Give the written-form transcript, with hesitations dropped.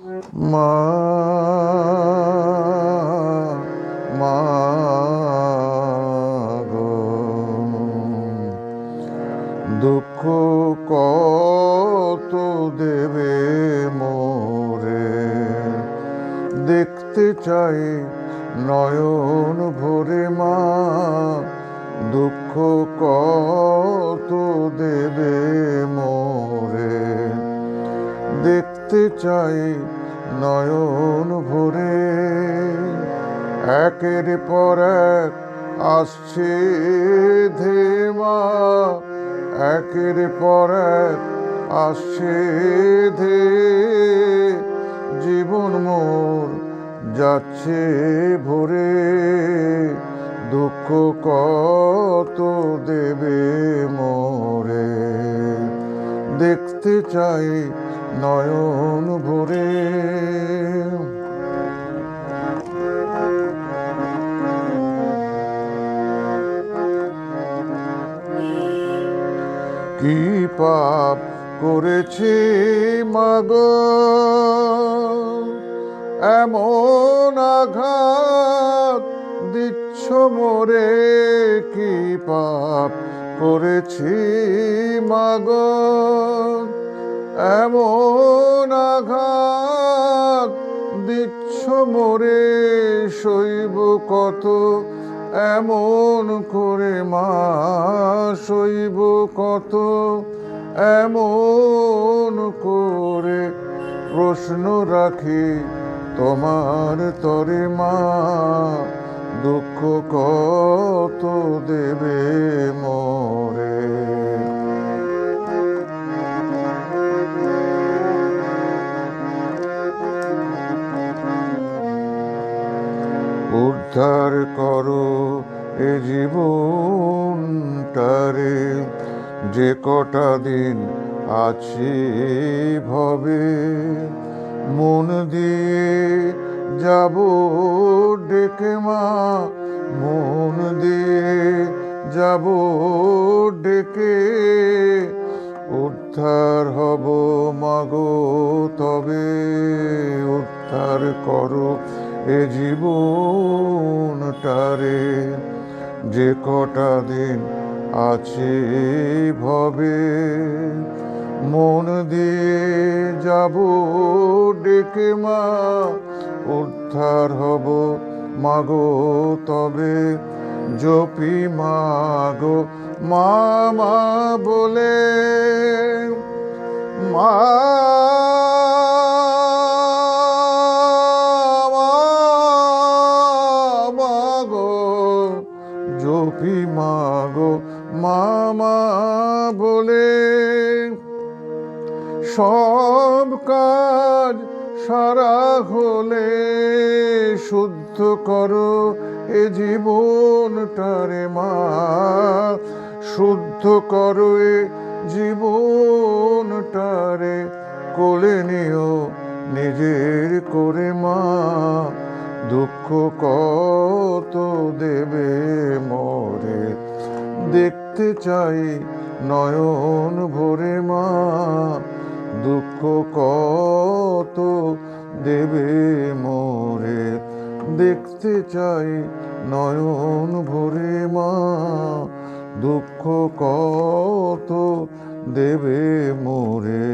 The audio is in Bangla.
মা মা গো, দুঃখ কত দেবে মোরে, দেখতে চাই নয়ন ভরে মা, দুঃখ কত দেবে মোরে, দেখতে চাই নয়ন ভরে। একের পর এক আসছে ধেমা, একের পর এক আসছে ধে, জীবন মোর যাচ্ছে ভরে, দুঃখ কত দেবে মোরে, দেখতে চাই নয়ন ভরে। কি পাপ করেছি মাগো, এমন আঘাত দিচ্ছ মোরে, কি পাপ করেছি মাগো, এমন আঘাত দিচ্ছ মোরে, সইব কত এমন করে মা, সইব কত এমন করে, প্রশ্ন রাখি তোমার তরে মা, দুঃখ কত দেবে মোরে। উদ্ধার করো এ জীবনটারে, যে কটা দিন আছি ভবে, মন দিয়ে যাব ডেকে মা, মন দিয়ে যাব ডেকে, উদ্ধার হব মাগো তবে, উদ্ধার করো এ জীবনটারে, যে কটা দিন আছে ভবে, মন দিয়ে যাব ডেকে মা, উদ্ধার হব মাগো তবে, জপি মাগো মা মা বলে, মা জপি মাগো মামা বলে, সব কাজ সারা হলে, শুদ্ধ করো এ জীবনটারে মা, শুদ্ধ করো এ জীবনটারে, কোলে নিও নিজের করে মা, দুঃখ কত দেবে মোরে, দেখতে চাই নয়ন ভরে মা, দুঃখ কত দেবে মোরে, দেখতে চাই নয়ন ভরে মা, দুঃখ কত দেবে মোরে।